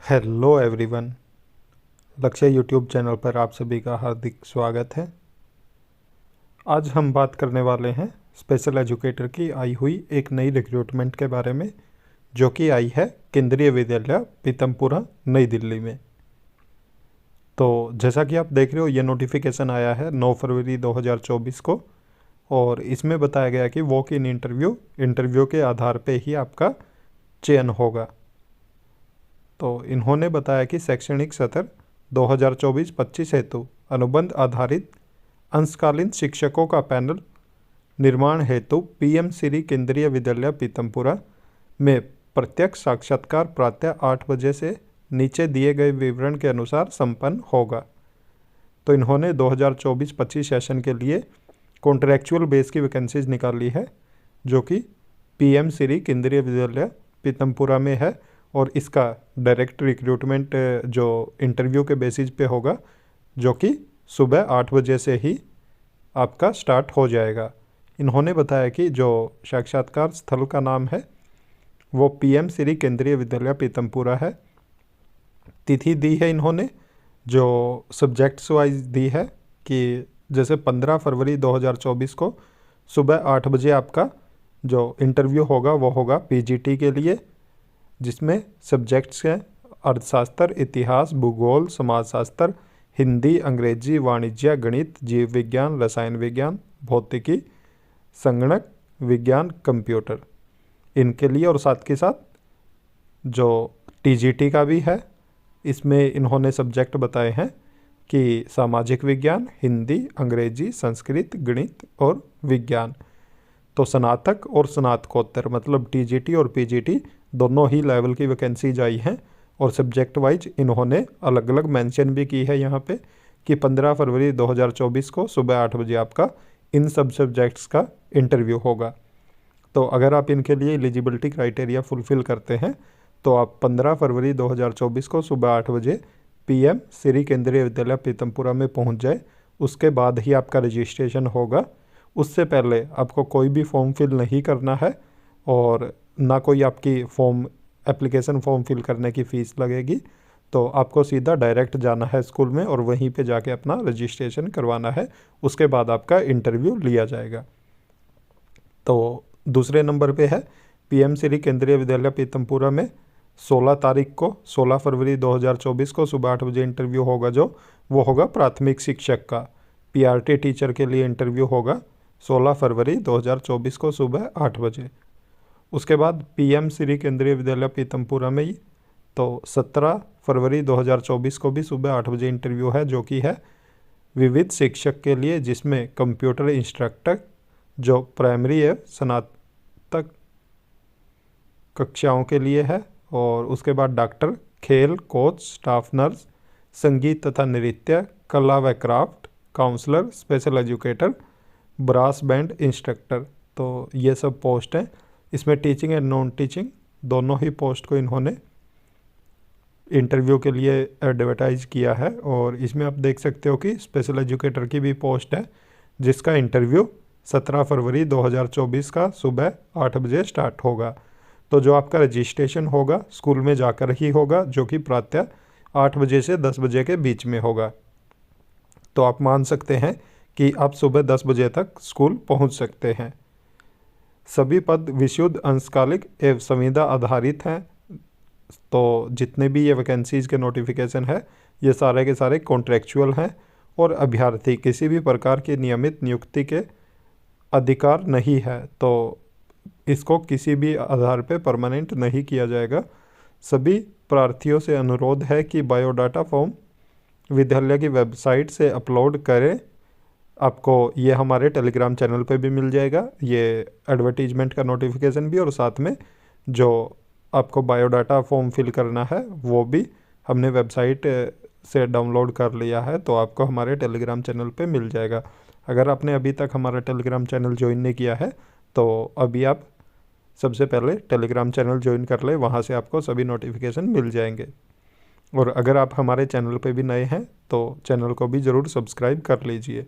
Hello everyone. लक्ष्य YouTube channel पर आप सभी का हार्दिक स्वागत है। आज हम बात करने वाले हैं स्पेशल एजुकेटर की आई हुई एक नई रिक्रूटमेंट के बारे में, जो कि आई है केंद्रीय विद्यालय पीतमपुरा नई दिल्ली में। तो जैसा कि आप देख रहे हो, ये नोटिफिकेशन आया है 9 फरवरी 2024 को, और इसमें बताया गया कि वॉक इन इंटरव्यू के आधार पे ही आपका चयन होगा। तो इन्होंने बताया कि शैक्षणिक सत्र 2024-25 हेतु अनुबंध आधारित अंशकालीन शिक्षकों का पैनल निर्माण हेतु पीएम श्री केंद्रीय विद्यालय पीतमपुरा में प्रत्यक्ष साक्षात्कार प्रातः 8 बजे से नीचे दिए गए विवरण के अनुसार संपन्न होगा। तो इन्होंने 2024-25 सेशन के लिए कॉन्ट्रैक्चुअल बेस की वैकेंसीज निकाली है, जो कि पीएम श्री केंद्रीय विद्यालय पीतमपुरा में है, और इसका डायरेक्ट रिक्रूटमेंट जो इंटरव्यू के बेसिस पे होगा, जो कि सुबह 8 बजे से ही आपका स्टार्ट हो जाएगा। इन्होंने बताया कि जो साक्षात्कार स्थल का नाम है वो पीएम श्री केंद्रीय विद्यालय पीतमपुरा है। तिथि दी है इन्होंने, जो सब्जेक्ट्स वाइज दी है कि जैसे 15 फरवरी 2024 को सुबह 8 बजे आपका जो इंटरव्यू होगा वो होगा पीजीटी के लिए, जिसमें सब्जेक्ट्स हैं अर्थशास्त्र, इतिहास, भूगोल, समाजशास्त्र, हिंदी, अंग्रेजी, वाणिज्य, गणित, जीव विज्ञान, रसायन विज्ञान, भौतिकी, संगणक विज्ञान, कंप्यूटर, इनके लिए। और साथ के साथ जो टीजीटी का भी है, इसमें इन्होंने सब्जेक्ट बताए हैं कि सामाजिक विज्ञान, हिंदी, अंग्रेजी, संस्कृत, गणित और विज्ञान। तो स्नातक और स्नातकोत्तर मतलब टीजीटी और पीजीटी दोनों ही लेवल की वैकेंसीज आई हैं, और सब्जेक्ट वाइज इन्होंने अलग अलग मेंशन भी की है यहाँ पे कि 15 फरवरी 2024 को सुबह 8 बजे आपका इन सब सब्जेक्ट्स का इंटरव्यू होगा। तो अगर आप इनके लिए एलिजिबिलिटी क्राइटेरिया फुलफ़िल करते हैं तो आप 15 फरवरी 2024 को सुबह 8 बजे पीएम श्री केंद्रीय विद्यालय पीतमपुरा में पहुँच जाए, उसके बाद ही आपका रजिस्ट्रेशन होगा। उससे पहले आपको कोई भी फॉर्म फिल नहीं करना है, और ना कोई आपकी एप्लीकेशन फॉर्म फिल करने की फ़ीस लगेगी। तो आपको सीधा डायरेक्ट जाना है स्कूल में और वहीं पे जाके अपना रजिस्ट्रेशन करवाना है, उसके बाद आपका इंटरव्यू लिया जाएगा। तो दूसरे नंबर पे है पीएम श्री केंद्रीय विद्यालय पीतमपुरा में 16 फरवरी 2024 को सुबह 8 बजे इंटरव्यू होगा, जो वो होगा प्राथमिक शिक्षक का। पीआरटी टीचर के लिए इंटरव्यू होगा 16 फरवरी 2024 को सुबह 8 बजे। उसके बाद पीएम श्री केंद्रीय विद्यालय पीतमपुरा में ही तो 17 फरवरी 2024 को भी सुबह 8 बजे इंटरव्यू है, जो कि है विविध शिक्षक के लिए, जिसमें कंप्यूटर इंस्ट्रक्टर जो प्राइमरी है स्नातक कक्षाओं के लिए है, और उसके बाद डॉक्टर, खेल कोच, स्टाफ नर्स, संगीत तथा नृत्य, कला व craft, counsellor, special educator, brass band instructor. तो ये सब पोस्ट हैं। इसमें टीचिंग एंड नॉन टीचिंग दोनों ही पोस्ट को इन्होंने इंटरव्यू के लिए एडवर्टाइज किया है। और इसमें आप देख सकते हो कि स्पेशल एजुकेटर की भी पोस्ट है, जिसका इंटरव्यू 17 फरवरी 2024 का सुबह 8 बजे स्टार्ट होगा। तो जो आपका रजिस्ट्रेशन होगा स्कूल में जाकर ही होगा, जो कि प्रातः 8 बजे से 10 बजे के बीच में होगा। तो आप मान सकते हैं कि आप सुबह 10 बजे तक स्कूल पहुंच सकते हैं। सभी पद विशुद्ध अंशकालिक एवं संविदा आधारित हैं। तो जितने भी ये वैकेंसीज़ के नोटिफिकेशन है, ये सारे के सारे कॉन्ट्रैक्चुअल हैं, और अभ्यर्थी किसी भी प्रकार की नियमित नियुक्ति के अधिकार नहीं है। तो इसको किसी भी आधार पे परमानेंट नहीं किया जाएगा। सभी प्रार्थियों से अनुरोध है कि बायोडाटा फॉर्म विद्यालय की वेबसाइट से अपलोड करें। आपको ये हमारे टेलीग्राम चैनल पे भी मिल जाएगा, ये एडवर्टीजमेंट का नोटिफिकेशन भी, और साथ में जो आपको बायोडाटा फॉर्म फिल करना है वो भी हमने वेबसाइट से डाउनलोड कर लिया है, तो आपको हमारे टेलीग्राम चैनल पे मिल जाएगा। अगर आपने अभी तक हमारा टेलीग्राम चैनल ज्वाइन नहीं किया है तो अभी आप सबसे पहले टेलीग्राम चैनल ज्वाइन कर ले, वहाँ से आपको सभी नोटिफिकेशन मिल जाएंगे। और अगर आप हमारे चैनल पे भी नए हैं तो चैनल को भी ज़रूर सब्सक्राइब कर लीजिए।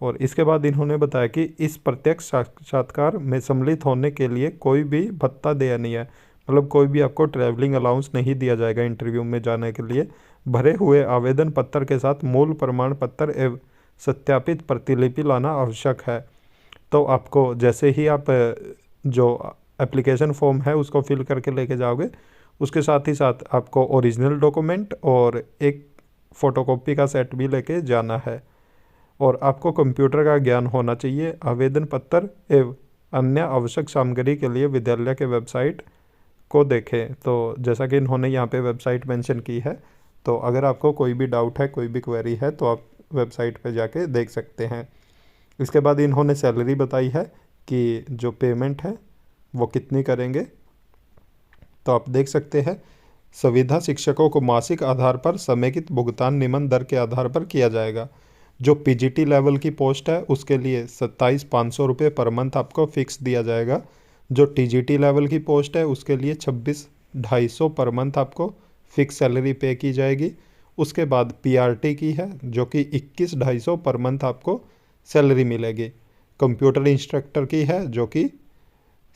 और इसके बाद इन्होंने बताया कि इस प्रत्यक्ष साक्षात्कार में सम्मिलित होने के लिए कोई भी भत्ता देय नहीं है, मतलब कोई भी आपको ट्रैवलिंग अलाउंस नहीं दिया जाएगा इंटरव्यू में जाने के लिए। भरे हुए आवेदन पत्र के साथ मूल प्रमाण पत्र एवं सत्यापित प्रतिलिपि लाना आवश्यक है। तो आपको जैसे ही आप जो एप्लीकेशन फॉर्म है उसको फिल करके लेके जाओगे, उसके साथ ही साथ आपको ओरिजिनल डॉक्यूमेंट और एक फ़ोटोकॉपी का सेट भी लेके जाना है। और आपको कंप्यूटर का ज्ञान होना चाहिए। आवेदन पत्र एवं अन्य आवश्यक सामग्री के लिए विद्यालय के वेबसाइट को देखें। तो जैसा कि इन्होंने यहाँ पे वेबसाइट मेंशन की है, तो अगर आपको कोई भी डाउट है, कोई भी क्वेरी है, तो आप वेबसाइट पे जाके देख सकते हैं। इसके बाद इन्होंने सैलरी बताई है कि जो पेमेंट है वो कितनी करेंगे। तो आप देख सकते हैं, संविदा शिक्षकों को मासिक आधार पर समेकित भुगतान निम्न दर के आधार पर किया जाएगा। जो पीजीटी लेवल की पोस्ट है उसके लिए 27,500 रुपये पर मंथ आपको फिक्स दिया जाएगा। जो टीजीटी लेवल की पोस्ट है उसके लिए 26,250 पर मंथ आपको फिक्स सैलरी पे की जाएगी। उसके बाद पीआरटी की है जो कि 21,250 पर मंथ आपको सैलरी मिलेगी। कंप्यूटर इंस्ट्रक्टर की है जो कि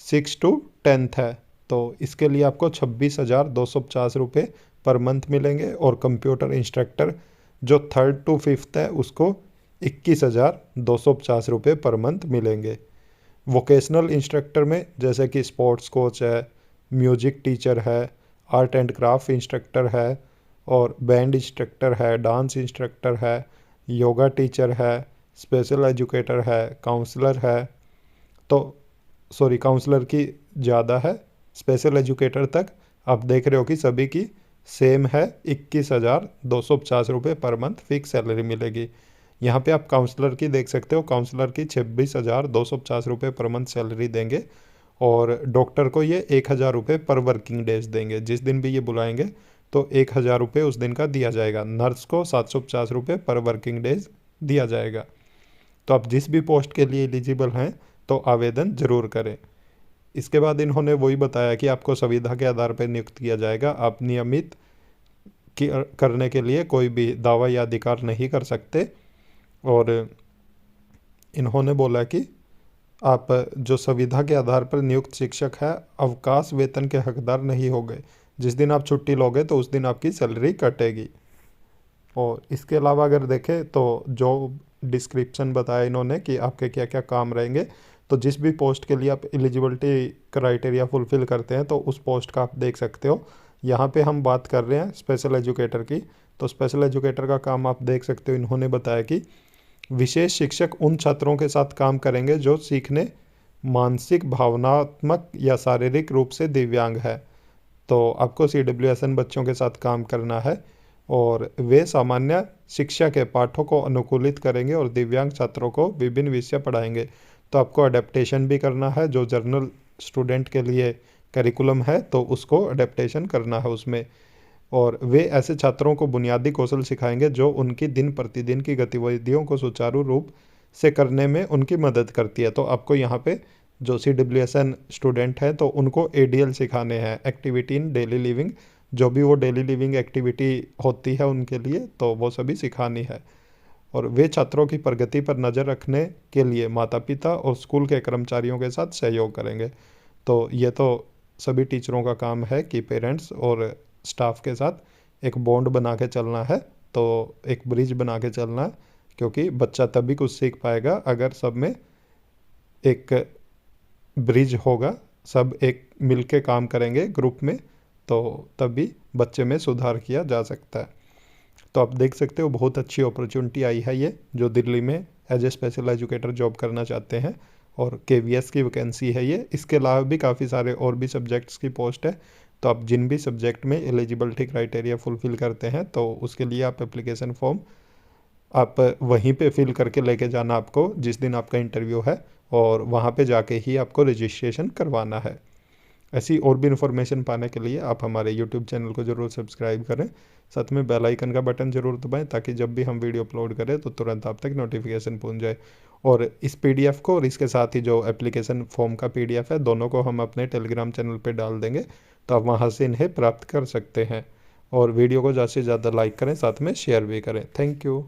6 to 10th है, तो इसके लिए आपको 26,250 रुपये पर मंथ मिलेंगे। और कंप्यूटर इंस्ट्रक्टर जो 3rd to 5th है उसको 21,250 रुपये पर मंथ मिलेंगे। वोकेशनल इंस्ट्रक्टर में जैसे कि स्पोर्ट्स कोच है, म्यूजिक टीचर है, आर्ट एंड क्राफ्ट इंस्ट्रक्टर है, और बैंड इंस्ट्रक्टर है, डांस इंस्ट्रक्टर है, योगा टीचर है, स्पेशल एजुकेटर है, काउंसलर है। तो काउंसलर की ज़्यादा है, स्पेशल एजुकेटर तक आप देख रहे हो कि सभी की सेम है, 21,250 रुपये पर मंथ फिक्स सैलरी मिलेगी। यहाँ पे आप काउंसलर की देख सकते हो, काउंसलर की 26,250 रुपये पर मंथ सैलरी देंगे। और डॉक्टर को ये 1,000 रुपये पर वर्किंग डेज देंगे, जिस दिन भी ये बुलाएंगे तो 1,000 रुपये उस दिन का दिया जाएगा। नर्स को 750 रुपये पर वर्किंग डेज दिया जाएगा। तो आप जिस भी पोस्ट के लिए एलिजिबल हैं तो आवेदन ज़रूर करें। इसके बाद इन्होंने वही बताया कि आपको संविदा के आधार पर नियुक्त किया जाएगा। आप नियमित करने के लिए कोई भी दावा या अधिकार नहीं कर सकते। और इन्होंने बोला कि आप जो संविदा के आधार पर नियुक्त शिक्षक है अवकाश वेतन के हकदार नहीं हो गए। जिस दिन आप छुट्टी लोगे तो उस दिन आपकी सैलरी कटेगी। और इसके अलावा अगर देखें तो जो डिस्क्रिप्शन बताया इन्होंने कि आपके क्या क्या काम रहेंगे, तो जिस भी पोस्ट के लिए आप एलिजिबिलिटी क्राइटेरिया फुलफ़िल करते हैं तो उस पोस्ट का आप देख सकते हो। यहाँ पे हम बात कर रहे हैं स्पेशल एजुकेटर की, तो स्पेशल एजुकेटर का काम आप देख सकते हो। इन्होंने बताया कि विशेष शिक्षक उन छात्रों के साथ काम करेंगे जो सीखने, मानसिक, भावनात्मक या शारीरिक रूप से दिव्यांग है। तो आपको CWSN बच्चों के साथ काम करना है और वे सामान्य शिक्षा के पाठों को अनुकूलित करेंगे और दिव्यांग छात्रों को विभिन्न विषय पढ़ाएंगे। तो आपको अडेप्टेशन भी करना है, जो जर्नल स्टूडेंट के लिए करिकुलम है तो उसको अडेप्टेशन करना है उसमें। और वे ऐसे छात्रों को बुनियादी कौशल सिखाएंगे जो उनकी दिन प्रतिदिन की गतिविधियों को सुचारू रूप से करने में उनकी मदद करती है। तो आपको यहाँ पे जो CWSN स्टूडेंट हैं तो उनको ADL सिखाने हैं, एक्टिविटी इन डेली लिविंग। जो भी वो डेली लिविंग एक्टिविटी होती है उनके लिए तो वो सभी सिखानी है। और वे छात्रों की प्रगति पर नज़र रखने के लिए माता पिता और स्कूल के कर्मचारियों के साथ सहयोग करेंगे। तो ये तो सभी टीचरों का काम है कि पेरेंट्स और स्टाफ के साथ एक बॉन्ड बना के चलना है, तो एक ब्रिज बना के चलना है, क्योंकि बच्चा तभी कुछ सीख पाएगा अगर सब में एक ब्रिज होगा, सब एक मिल के काम करेंगे ग्रुप में, तो तभी बच्चे में सुधार किया जा सकता है। तो आप देख सकते हो बहुत अच्छी अपॉर्चुनिटी आई है ये, जो दिल्ली में as a special educator job करना चाहते हैं, और KVS की वैकेंसी है ये। इसके अलावा भी काफ़ी सारे और भी सब्जेक्ट्स की पोस्ट है। तो आप जिन भी सब्जेक्ट में एलिजिबिलिटी क्राइटेरिया फुलफ़िल करते हैं तो उसके लिए आप एप्लीकेशन फॉर्म आप वहीं पे फिल करके लेके जाना आपको जिस दिन आपका इंटरव्यू है, और वहाँ पे जाके ही आपको रजिस्ट्रेशन करवाना है। ऐसी और भी इन्फॉर्मेशन पाने के लिए आप हमारे YouTube चैनल को ज़रूर सब्सक्राइब करें, साथ में बेल आइकन का बटन ज़रूर दबाएं ताकि जब भी हम वीडियो अपलोड करें तो तुरंत आप तक नोटिफिकेशन पहुंच जाए। और इस PDF को और इसके साथ ही जो एप्लीकेशन फॉर्म का PDF है, दोनों को हम अपने टेलीग्राम चैनल पर डाल देंगे, तो आप वहाँ से इन्हें प्राप्त कर सकते हैं। और वीडियो को ज़्यादा से ज़्यादा लाइक करें, साथ में शेयर भी करें। Thank you.